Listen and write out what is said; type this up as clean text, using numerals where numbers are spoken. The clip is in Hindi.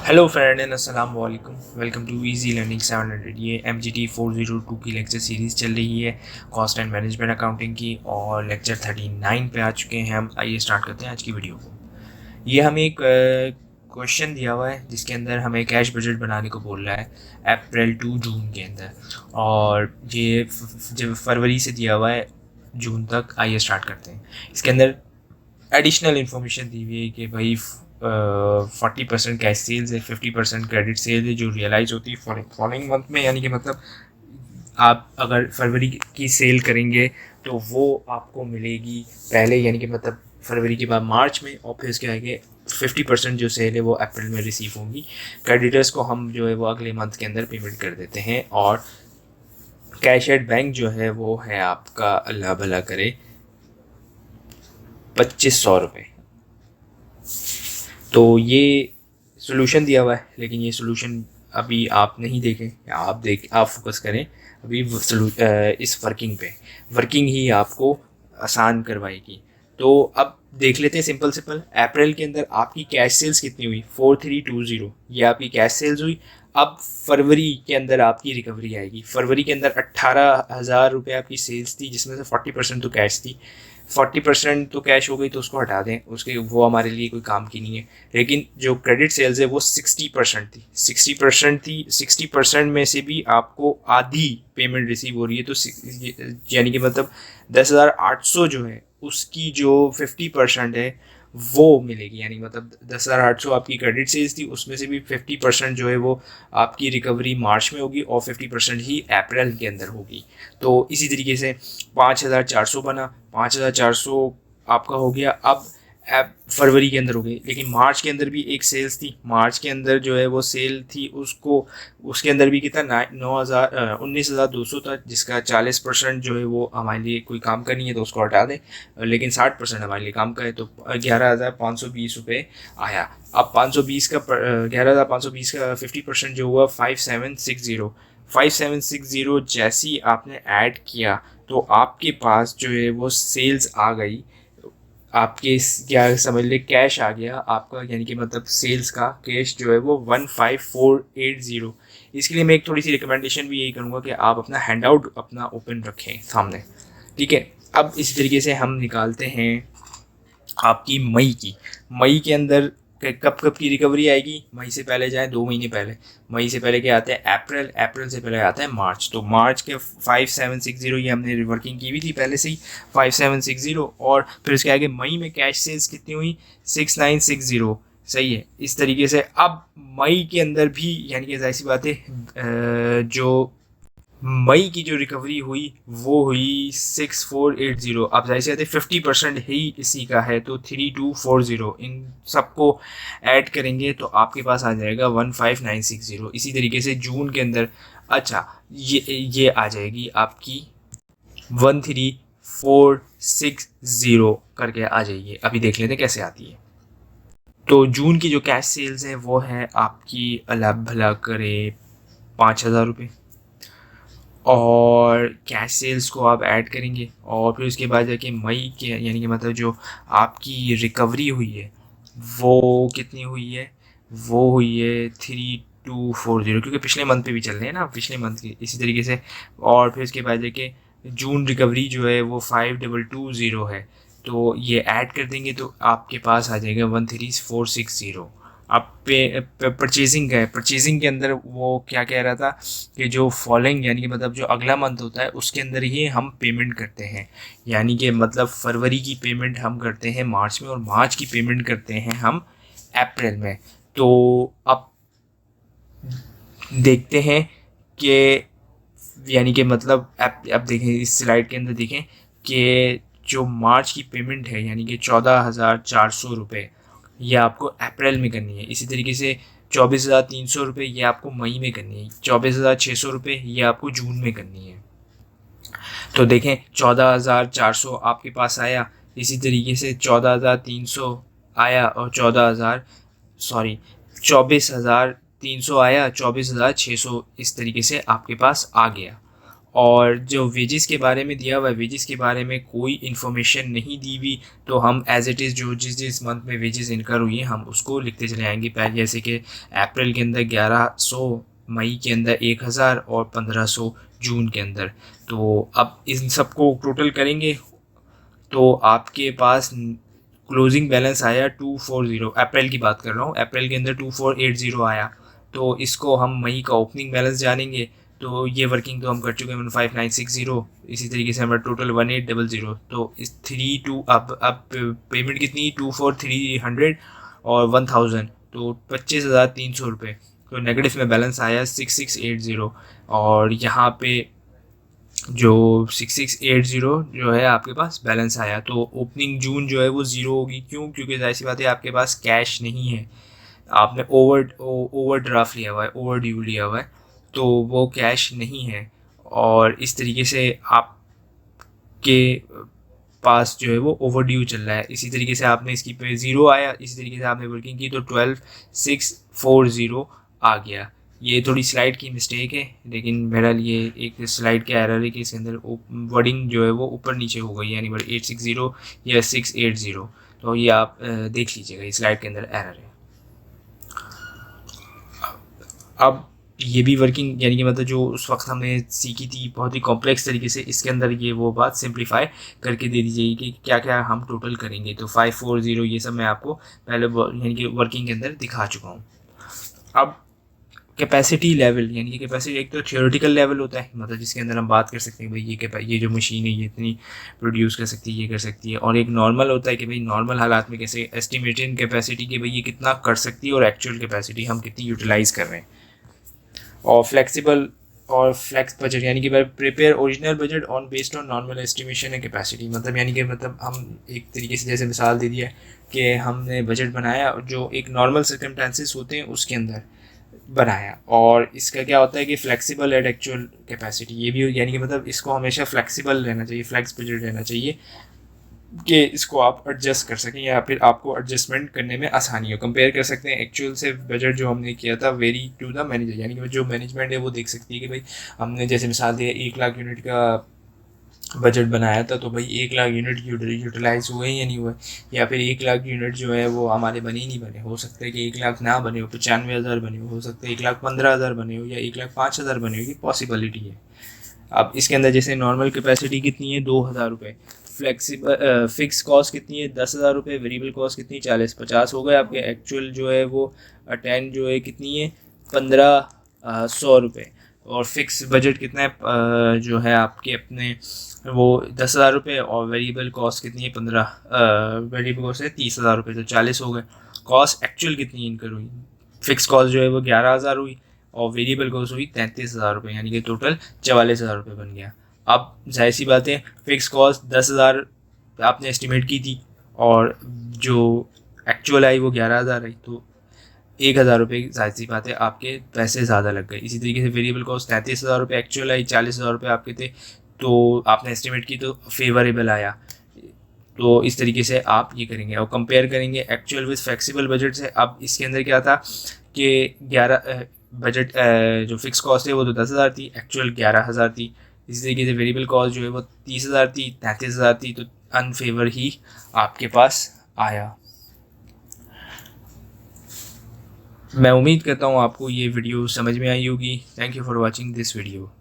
हेलो फ्रेंड एंड अस्सलाम वालेकुम। Welcome to easy learning 700। ये MGT 402 की लेक्चर सीरीज़ चल रही है कॉस्ट एंड मैनेजमेंट अकाउंटिंग की, और लेक्चर 39 पे आ चुके हैं हम। आइए स्टार्ट करते हैं आज की वीडियो को। ये हमें एक क्वेश्चन दिया हुआ है जिसके अंदर हमें कैश बजट बनाने को बोल रहा है अप्रैल टू जून के अंदर, और ये जब फरवरी से दिया हुआ है जून तक। आइए स्टार्ट करते हैं। इसके अंदर एडिशनल इन्फॉर्मेशन दी हुई है कि भाई 40% कैश सेल्स है, 50% क्रेडिट सेल्स है जो रियलाइज होती है फॉलोइंग मंथ में। यानी कि मतलब आप अगर फरवरी की सेल करेंगे तो वो आपको मिलेगी पहले, यानी कि मतलब फरवरी के बाद मार्च में, और फिर उसके आगे 50% जो सेल है वो अप्रैल में रिसीव होगी। क्रेडिटर्स को हम जो है वो अगले मंथ के अंदर पेमेंट कर देते हैं। और कैश एट बैंक जो है वो है आपका, अल्लाह भला करे, 2500 रुपये। तो ये सोल्यूशन दिया हुआ है, लेकिन ये सोल्यूशन अभी आप नहीं देखें, आप फोकस करें अभी इस वर्किंग ही आपको आसान करवाएगी। तो अब देख लेते हैं सिंपल सिंपल। अप्रैल के अंदर आपकी कैश सेल्स कितनी हुई? 4320, ये आपकी कैश सेल्स हुई। अब फरवरी के अंदर आपकी रिकवरी आएगी। फरवरी के अंदर 18,000 रुपये आपकी सेल्स थी, जिसमें से 40% तो कैश थी। 40% तो कैश हो गई तो उसको हटा दें, उसके वो हमारे लिए कोई काम की नहीं है। लेकिन जो क्रेडिट सेल्स है वो 60% थी। 60% में से भी आपको आधी पेमेंट रिसीव हो रही है। तो यानी कि मतलब 10,800 जो है उसकी जो 50% है वो मिलेगी। यानी मतलब 10,800 आपकी क्रेडिट सेल्स थी, उसमें से भी 50% जो है वो आपकी रिकवरी मार्च में होगी, और 50% ही अप्रैल के अंदर होगी। तो इसी तरीके से 5,400 बना, 5,400 आपका हो गया। अब फरवरी के अंदर हो गई, लेकिन मार्च के अंदर भी एक सेल्स थी। मार्च के अंदर जो है वो सेल थी, उसको उसके अंदर भी कितना 19,200 था, जिसका 40% जो है वो हमारे लिए कोई काम का नहीं है तो उसको हटा दें, लेकिन 60% हमारे लिए काम का है। तो 11,520 रुपये आया। अब 520 का 11,520 का 50% जो हुआ 5,760। 5,760 जैसे ही आपने ऐड किया तो आपके पास जो है वो सेल्स आ गई। आपके क्या समझ ले, कैश आ गया आपका, यानी कि मतलब सेल्स का कैश जो है वो 15,480। इसके लिए मैं एक थोड़ी सी रिकमेंडेशन भी यही करूँगा कि आप अपना हैंड आउट अपना ओपन रखें सामने। ठीक है। अब इसी तरीके से हम निकालते हैं आपकी मई के अंदर कब कब की रिकवरी आएगी। मई से पहले जाए 2 महीने पहले। मई से पहले क्या आता है? अप्रैल। अप्रैल से पहले आता है मार्च। तो मार्च के 5,760 ये हमने रिवर्किंग की हुई थी पहले से ही, 5,760। और फिर उसके आगे मई में कैश सेल्स कितनी हुई? 6,960। सही है। इस तरीके से अब मई के अंदर भी, यानी कि जाहिर सी बात है, जो मई की जो रिकवरी हुई वो हुई 6,480। अब जाहिर सी बात है 50% ही इसी का है, तो 3,240 इन सबको ऐड करेंगे तो आपके पास आ जाएगा 15,960। इसी तरीके से जून के अंदर, अच्छा, ये आ जाएगी आपकी 13,460 करके आ जाएगी। अभी देख लेते हैं कैसे आती है। तो जून की जो कैश सेल्स है वो है आपकी, अल्लाह भला करे, 5,000 रुपये। और कैश सेल्स को आप ऐड करेंगे, और फिर उसके बाद जाके मई के, यानी कि मतलब जो आपकी रिकवरी हुई है वो कितनी हुई है? वो हुई है 3,240, क्योंकि पिछले मंथ पे भी चल रहे हैं ना, पिछले मंथ की। इसी तरीके से और फिर उसके बाद जाके जून रिकवरी जो है वो 5,220 है। तो ये ऐड कर देंगे तो आपके पास आ जाएगा 13,460। अब परचेजिंग का है। परचेजिंग के अंदर वो क्या कह रहा था कि जो फॉलोइंग, यानी कि मतलब जो अगला मंथ होता है उसके अंदर ही हम पेमेंट करते हैं। यानी कि मतलब फरवरी की पेमेंट हम करते हैं मार्च में, और मार्च की पेमेंट करते हैं हम अप्रैल में। तो अब देखते हैं कि, यानी कि मतलब अब देखें इस स्लाइड के अंदर, देखें कि जो मार्च की पेमेंट है यानी कि 14,400 रुपये, ये आपको अप्रैल में करनी है। इसी तरीके से 24,300 रुपये ये आपको मई में करनी है। 24,600 रुपये ये आपको जून में करनी है। तो देखें 14,400 आपके पास आया, इसी तरीके से 14,300 आया, और 24,300 आया, 24,600 इस तरीके से आपके पास आ गया। और जो वेजेस के बारे में दिया हुआ है, वेजेस के बारे में कोई इन्फॉर्मेशन नहीं दी हुई, तो हम एज इट इज़ जो जिस मंथ में वेजेस इनकर हुई हैं हम उसको लिखते चले आएंगे। पहले जैसे कि अप्रैल के अंदर 1100, मई के अंदर 1000 और 1500 जून के अंदर। तो अब इन सबको टोटल करेंगे तो आपके पास क्लोजिंग बैलेंस आया 240। अप्रैल की बात कर रहा हूँ, अप्रैल के अंदर 2480 आया। तो इसको हम मई का ओपनिंग बैलेंस जानेंगे, तो ये वर्किंग तो हम कर चुके हैं 15960। इसी तरीके से हमारा टोटल 1800। तो इस 32 अब पेमेंट कितनी 24300 और 1000, तो 25,300 रुपये। तो नेगेटिव में बैलेंस आया 6680। और यहाँ पे जो 6680 जो है आपके पास बैलेंस आया, तो ओपनिंग जून जो है वो ज़ीरो होगी। क्यों? क्योंकि जाहिर सी बात है आपके पास कैश नहीं है, आपने ओवर ड्राफ्ट लिया हुआ है, ओवर ड्यू लिया हुआ है, तो वो कैश नहीं है। और इस तरीके से आपके पास जो है वो ओवर ड्यू चल रहा है। इसी तरीके से आपने इसकी पे ज़ीरो आया, इसी तरीके से आपने वर्किंग की तो 12640 आ गया। ये थोड़ी स्लाइड की मिस्टेक है, लेकिन बहरहाल ये एक स्लाइड का एरर है कि इसके अंदर वर्डिंग जो है वो ऊपर नीचे हो गई, यानी 860 या 680। तो ये आप देख लीजिएगा, ये स्लाइड के अंदर एरर है। अब ये भी वर्किंग यानी कि मतलब जो उस वक्त हमने सीखी थी बहुत ही कॉम्प्लेक्स तरीके से, इसके अंदर ये वो बात सिंप्लीफाई करके दे दी जाएगी कि क्या क्या हम टोटल करेंगे। तो 540 ये सब मैं आपको पहले यानी कि वर्किंग के अंदर दिखा चुका हूँ। अब कैपेसिटी लेवल, यानी कि कैपेसिटी एक तो थियोरेटिकल लेवल होता है, मतलब जिसके अंदर हम बात कर सकते हैं भाई ये जो मशीन है ये इतनी प्रोड्यूस कर सकती है, ये कर सकती है। और एक नॉर्मल होता है कि भाई नॉर्मल हालात में कैसे एस्टिमेटेड कैपेसिटी कि भाई ये कितना कर सकती है और एक्चुअल कैपेसिटी हम कितनी यूटिलाइज़ कर रहे हैं। और फ्लेक्सिबल और फ्लेक्स बजट, यानी कि prepare original budget on based on normal estimation है कैपेसिटी। मतलब यानी कि मतलब हम एक तरीके से जैसे मिसाल दे दिया कि हमने बजट बनाया जो एक नॉर्मल सर्कमस्टेंसेस होते हैं उसके अंदर बनाया, और इसका क्या होता है कि फ्लेक्सिबल एट एक्चुअल कैपेसिटी। ये भी यानी कि मतलब इसको हमेशा फ्लेक्सिबल रहना चाहिए, फ्लेक्स बजट रहना चाहिए कि इसको आप एडजस्ट कर सकें या फिर आपको एडजस्टमेंट करने में आसानी हो। कंपेयर कर सकते हैं एक्चुअल से बजट जो हमने किया था वेरी टू द मैनेजर, यानी कि जो मैनेजमेंट है वो देख सकती है कि भाई हमने जैसे मिसाल दिया 1 लाख यूनिट का बजट बनाया था, तो भाई 1 लाख यूनिट यूटिलाइज हुए या नहीं हुए, या फिर 1 लाख यूनिट जो है वो हमारे बने ही नहीं बने। हो सकता है कि 1 लाख ना बने हो, 95,000 बने हो सकता है 1,15,000 बने हो या 1,05,000 बने हो, ये पॉसिबिलिटी है। अब इसके अंदर जैसे नॉर्मल कैपेसिटी कितनी है 2,000 रुपये, फ्लेक्सिबल फिक्स कॉस्ट कितनी है 10,000 रुपये, वेरिएबल कॉस्ट कितनी 40-50 हो गए आपके। एक्चुअल जो है वो अटेंड जो है कितनी है 1,500 रुपये। और फिक्स बजट कितना है जो है आपके अपने वो 10,000 रुपये, और वेरिएबल कॉस्ट कितनी है वेरिएबल कॉस्ट है 30,000 रुपये, तो 40 हो गए। कॉस्ट एक्चुअल कितनी इनकर हुई, फिक्स कॉस्ट जो है वो 11,000 हुई और वेरिएबल कॉस्ट हुई 33,000 रुपये, यानी कि टोटल 44,000 रुपये बन गया। अब जाहिर सी बात है फिक्स कॉस्ट 10,000 आपने एस्टिमेट की थी और जो एक्चुअल आई वो 11,000 आई, तो 1,000 रुपये जाहिर सी बात है आपके पैसे ज़्यादा लग गए। इसी तरीके से वेरिएबल कॉस्ट 33,000 रुपये एक्चुअल आई, 40,000 रुपये आपके थे, तो आपने एस्टिमेट की तो फेवरेबल आया। तो इस तरीके से आप ये करेंगे और कंपेयर करेंगे एक्चुअल विद फ्लेक्सिबल बजट से। अब इसके अंदर क्या था कि 11 बजट जो फिक्स कॉस्ट है वो तो 10,000 थी, एक्चुअल 11,000 थी। इसी तरीके से वेरिएबल कॉस्ट जो है वो 30,000 थी, 33,000 थी, तो अनफेवर ही आपके पास आया। मैं उम्मीद करता हूँ आपको ये वीडियो समझ में आई होगी। Thank you for watching this video.